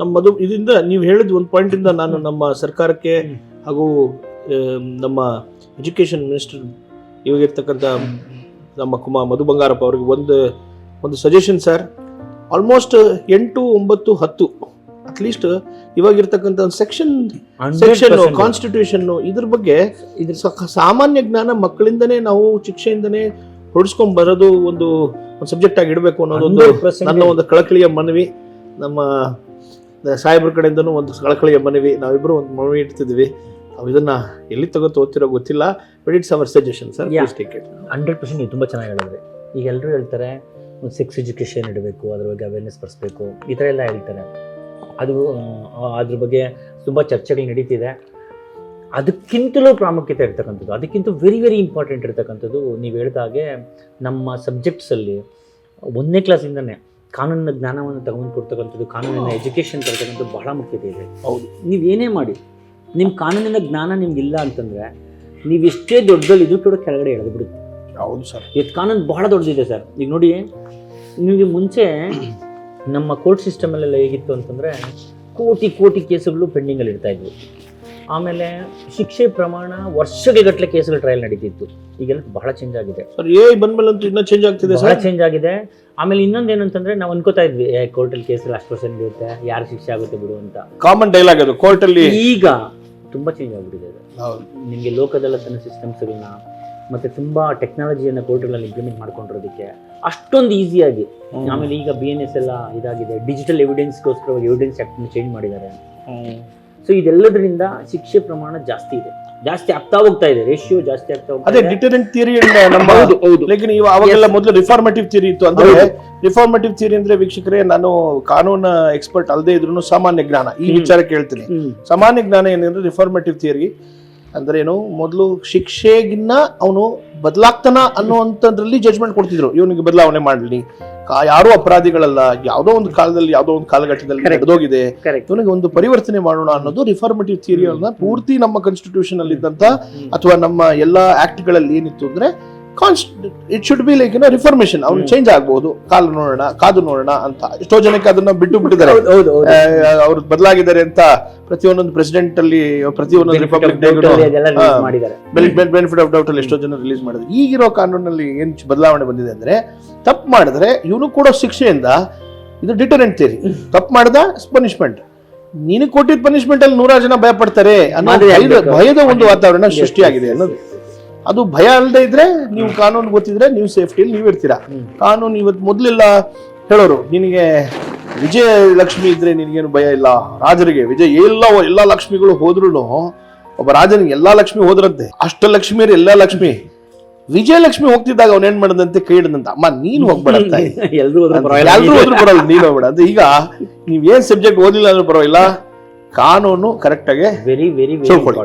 ನಮ್ಮದು ಇದರಿಂದ ನೀವು ಹೇಳಿದ ಒಂದು ಪಾಯಿಂಟಿಂದ ನಾನು ನಮ್ಮ ಸರ್ಕಾರಕ್ಕೆ ಹಾಗೂ ನಮ್ಮ ಎಜುಕೇಷನ್ ಮಿನಿಸ್ಟರ್ ಇವಾಗಿರ್ತಕ್ಕಂಥ ನಮ್ಮ ಮಧು ಬಂಗಾರಪ್ಪ ಅವ್ರಿಗೆ ಒಂದು ಸಜೆಷನ್ ಸರ್. ಆಲ್ಮೋಸ್ಟ್ 8, 9, 10 ಅಟ್ಲೀಸ್ಟ್ ಇವಾಗಿರ್ತಕ್ಕಂಥ ಸೆಕ್ಷನ್ ಕಾನ್ಸ್ಟಿಟ್ಯೂಷನ್ ಇದ್ರ ಬಗ್ಗೆ ಸಾಮಾನ್ಯ ಜ್ಞಾನ ಮಕ್ಕಳಿಂದನೇ ನಾವು ಶಿಕ್ಷೆಯಿಂದನೇ ಹೊಡಿಸ್ಕೊಂಡ್ ಬರೋದು ಒಂದು ಸಬ್ಜೆಕ್ಟ್ ಆಗಿ ಇಡಬೇಕು ಅನ್ನೋದೊಂದು ನನ್ನ ಒಂದು ಕಳಕಳಿಯ ಮನವಿ. ನಮ್ಮ ಸಾಹೇಬ್ರ ಕಡೆಯಿಂದನೂ ಒಂದು ಕಳಕಳಿಯ ಮನವಿ. ನಾವಿಬ್ರು ಒಂದು ಮನವಿ ಇಡ್ತಿದ್ವಿ. ನಾವು ಇದನ್ನ ಎಲ್ಲಿ ಓದ್ತಿರೋ ಗೊತ್ತಿಲ್ಲ. But it's hour suggestion sir. 100% ನೀವು ತುಂಬ ಚೆನ್ನಾಗಿ ಹೇಳಿದ್ರಿ. ಈಗ ಎಲ್ಲರೂ ಹೇಳ್ತಾರೆ ಒಂದು ಸೆಕ್ಸ್ ಎಜುಕೇಷನ್ ಇಡಬೇಕು, ಅದ್ರ ಬಗ್ಗೆ ಅವೇರ್ನೆಸ್ ಪಡಿಸ್ಬೇಕು, ಈ ಥರ ಎಲ್ಲ ಹೇಳ್ತಾರೆ. ಅದು ಅದ್ರ ಬಗ್ಗೆ ತುಂಬ ಚರ್ಚೆಗಳು ನಡೀತಿದೆ. ಅದಕ್ಕಿಂತಲೂ ಪ್ರಾಮುಖ್ಯತೆ ಇರ್ತಕ್ಕಂಥದ್ದು, ಅದಕ್ಕಿಂತ ವೆರಿ ವೆರಿ ಇಂಪಾರ್ಟೆಂಟ್ ಇರ್ತಕ್ಕಂಥದ್ದು ನೀವು ಹೇಳಿದಾಗೆ ನಮ್ಮ ಸಬ್ಜೆಕ್ಟ್ಸಲ್ಲಿ 1ನೇ ಕ್ಲಾಸಿಂದನೇ ಕಾನೂನಿನ ಜ್ಞಾನವನ್ನು ತಗೊಂಡು ಕೊಡ್ತಕ್ಕಂಥದ್ದು, ಕಾನೂನಿನ ಎಜುಕೇಷನ್ ತರ್ತಕ್ಕಂಥದ್ದು ಬಹಳ ಮುಖ್ಯತೆ ಇದೆ. ಹೌದು, ನೀವೇನೇ ಮಾಡಿ ನಿಮ್ಮ ಕಾನೂನಿನ ಜ್ಞಾನ ನಿಮ್ಗಿಲ್ಲ ಅಂತಂದರೆ ನೀವು ಎಷ್ಟೇ ದೊಡ್ಡದಿದ್ರೂ ಕೂಡ ಕೆಳಗಡೆ ಎಳೆದು ಬಿಡುತ್ತೆ. ಹೌದು ಸರ್. ಇವತ್ತು ಕಾನೂನು ಬಹಳ ದೊಡ್ಡದಿದೆ ಸರ್. ಈಗ ನೋಡಿ, ನಿಮಗೆ ಮುಂಚೆ ನಮ್ಮ ಕೋರ್ಟ್ ಸಿಸ್ಟಮಲ್ಲೆಲ್ಲ ಹೇಗಿತ್ತು ಅಂತಂದರೆ ಕೋಟಿ ಕೇಸುಗಳು ಪೆಂಡಿಂಗಲ್ಲಿ ಇರ್ತಾ ಇದ್ವು. ಆಮೇಲೆ ಶಿಕ್ಷೆ ಪ್ರಮಾಣ ವರ್ಷಗಟ್ಟಲೆ ಕೇಸುಗಳು ಟ್ರಯಲ್ ನಡೀತಿತ್ತು. ಈಗೆಲ್ಲ ಬಹಳ ಚೇಂಜ್ ಆಗಿದೆ ಸರ್. ಬಂದ್ಮೇಲಂತೂ ಇನ್ನೂ ಚೇಂಜ್ ಆಗ್ತಿದೆ ಬಹಳ ಚೇಂಜ್ ಆಗಿದೆ. ಆಮೇಲೆ ಇನ್ನೊಂದು ಏನಂತಂದ್ರೆ ನಾವು ಅನ್ಕೋತಾ ಇದ್ವಿ ಕೋರ್ಟಲ್ಲಿ ಕೇಸಲ್ಲಿ ಅಷ್ಟು ಪರ್ಸೆಂಟ್ ಇರುತ್ತೆ, ಯಾರು ಶಿಕ್ಷೆ ಆಗುತ್ತೆ ಬಿಡು ಅಂತ. ಕಾಮನ್ ಡೈಲಾಗ್ ಅದು ಕೋರ್ಟಲ್ಲಿ. ಈಗ ತುಂಬಾ ಚೇಂಜ್ ಆಗ್ಬಿಟ್ಟಿದೆ. ನಿಮಗೆ ಲೋಕದಲ್ಲತನ ಸಿಸ್ಟಮ್ಸ್ಗಳನ್ನ ಮತ್ತೆ ತುಂಬಾ ಟೆಕ್ನಾಲಜಿಯನ್ನು ಕೋರ್ಟ್ಗಳಲ್ಲಿ ಇಂಪ್ಲಿಮೆಂಟ್ ಮಾಡ್ಕೊಂಡಿರೋದಕ್ಕೆ ಅಷ್ಟೊಂದು ಈಸಿಯಾಗಿ. ಆಮೇಲೆ ಈಗ BNS ಎಲ್ಲ ಇದಾಗಿದೆ, ಡಿಜಿಟಲ್ ಎವಿಡೆನ್ಸ್ಗೋಸ್ಕರ ಎವಿಡೆನ್ಸ್ ಆಕ್ಟ್ ಚೇಂಜ್ ಮಾಡಿದ್ದಾರೆ. ಸೊ ಇದೆಲ್ಲದರಿಂದ ಶಿಕ್ಷೆ ಪ್ರಮಾಣ ಜಾಸ್ತಿ ಆಗ್ತಾ ಹೋಗ್ತಾ ಇದೆ, ರೇಷಿಯೋ ಜಾಸ್ತಿ ಆಗ್ತಾ ಹೋಗ್ತಾ ಇದೆ. ಅದೇ ಡಿಟರೆಂಟ್ ಥಿಯರಿ ಲೈಕ್ ನೀವು ಅವಾಗೆಲ್ಲ ಮೊದಲು ರಿಫಾರ್ಮೇಟಿವ್ ಥಿಯರಿ ಇತ್ತು. ಅಂದ್ರೆ ರಿಫಾರ್ಮೇಟಿವ್ ಥಿಯರಿ ಅಂದ್ರೆ ವೀಕ್ಷಕರೇ, ನಾನು ಕಾನೂನು ಎಕ್ಸ್ಪರ್ಟ್ ಅಲ್ಲದೆ ಇದ್ರು ಸಾಮಾನ್ಯ ಜ್ಞಾನ ಈ ವಿಚಾರಕ್ಕೆ ಹೇಳ್ತೀನಿ. ಸಾಮಾನ್ಯ ಜ್ಞಾನ ಏನಂದ್ರೆ ರಿಫಾರ್ಮೇಟಿವ್ ಥಿಯರಿ ಅಂದ್ರೆ ಏನು, ಮೊದಲು ಶಿಕ್ಷೆಗಿನ್ನ ಅವನು ಬದಲಾಗ್ತಾನ ಅನ್ನುವಂಥದ್ರಲ್ಲಿ ಜಡ್ಜ್ಮೆಂಟ್ ಕೊಡ್ತಿದ್ರು. ಇವನಿಗೆ ಬದಲಾವಣೆ ಮಾಡಲಿ, ಯಾರು ಅಪರಾಧಿಗಳಲ್ಲ, ಯಾವುದೋ ಒಂದು ಕಾಲದಲ್ಲಿ ಯಾವುದೋ ಒಂದು ಕಾಲಘಟ್ಟದಲ್ಲಿ ನಡೆದೋಗಿದೆ, ಇವನಿಗೆ ಒಂದು ಪರಿವರ್ತನೆ ಮಾಡೋಣ ಅನ್ನೋದು ರಿಫಾರ್ಮೇಟಿವ್ ಥಿಯರಿ ಅನ್ನ ಪೂರ್ತಿ ನಮ್ಮ ಕಾನ್ಸ್ಟಿಟ್ಯೂಷನ್ ಅಲ್ಲಿ ಇದ್ದಂತ ಅಥವಾ ನಮ್ಮ ಎಲ್ಲಾ ಆಕ್ಟ್ ಗಳಲ್ಲಿ ಏನಿತ್ತು ಅಂದ್ರೆ it should be like reformation. ಅವ್ನು ಚೇಂಜ್ ಆಗ್ಬಹುದು, ಕಾದು ನೋಡೋಣ ಅಂತ. ಎಷ್ಟೋ ಜನಕ್ಕೆ ಅದನ್ನ ಬಿಟ್ಟಿದ್ದಾರೆ, ಅವ್ರು ಬದಲಾಗಿದ್ದಾರೆ ಅಂತ. ಪ್ರತಿಯೊಂದೊಂದು ಪ್ರೆಸಿಡೆಂಟ್ ಅಲ್ಲಿ, ಪ್ರತಿಯೊಂದೊಂದು ರಿಪಬ್ಲಿಕ್ ಬೆನಿಫಿಟ್ ಆಫ್ ಡೌಟ್ ಅಲ್ಲಿ ಎಷ್ಟೋ ಜನ ರಿಲೀಸ್ ಮಾಡಿದ್ರು. ಈಗಿರೋ ಕಾನೂನಲ್ಲಿ ಏನ್ ಬದಲಾವಣೆ ಬಂದಿದೆ ಅಂದ್ರೆ, ತಪ್ಪು ಮಾಡಿದ್ರೆ ಇವನು ಕೊಡೋ ಶಿಕ್ಷೆಯಿಂದ, ಇದು ಡಿಟರೆಂಟ್ ಥಿಯರಿ, ತಪ್ಪು ಮಾಡಿದ ಪನಿಷ್ಮೆಂಟ್, ನೀನು ಕೊಟ್ಟಿದ್ದ ಪನಿಷ್ಮೆಂಟ್ ಅಲ್ಲಿ 100 ಜನ ಭಯ ಪಡ್ತಾರೆ ಅನ್ನೋ ಭಯದ ಒಂದು ವಾತಾವರಣ ಸೃಷ್ಟಿಯಾಗಿದೆ ಅನ್ನೋದು. ಅದು ಭಯ ಅಲ್ಲದೆ ಇದ್ರೆ, ನೀವು ಕಾನೂನು ಗೊತ್ತಿದ್ರೆ ನೀವು ಸೇಫ್ಟಿಯಲ್ಲಿ ನೀವು ಇರ್ತೀರಾ. ಕಾನೂನು ಇವತ್ತು ಮೊದಲೆಲ್ಲ ಹೇಳೋರು, ನಿನಗೆ ವಿಜಯಲಕ್ಷ್ಮಿ ಇದ್ರೆ ನಿನಗೇನು ಭಯ ಇಲ್ಲ, ರಾಜರಿಗೆ ಎಲ್ಲಾ ಲಕ್ಷ್ಮಿಗಳು ಹೋದ್ರು, ಒಬ್ಬ ರಾಜನಿಗೆ ಎಲ್ಲಾ ಲಕ್ಷ್ಮಿ ಹೋದ್ರಂತೆ, ಅಷ್ಟಲಕ್ಷ್ಮಿಯರು ಎಲ್ಲಾ ಲಕ್ಷ್ಮಿ. ವಿಜಯಲಕ್ಷ್ಮಿ ಹೋಗ್ತಿದ್ದಾಗ ಅವ್ನ ಏನ್ ಮಾಡದಂತೆ, ಕೈ ಹಿಡದಂತ, ಅಮ್ಮ ನೀನ್ ಹೋಗ್ಬೇಡ, ಎಲ್ರು ಹೋದ್ರು ಬರಲ್ಲ, ನೀನ್ ಹೋಗ್ಬೇಡ ಅಂತ. ಈಗ ನೀವ್ ಏನ್ ಸಬ್ಜೆಕ್ಟ್ ಓದಿಲ್ಲ ಅಂದ್ರೂ ಪರವಾಗಿಲ್ಲ, ಕಾನೂನು ಕರೆಕ್ಟ್ ಆಗಿ ವೆರಿ ವೆರಿ ಇಂಪಾರ್ಟೆಂಟ್.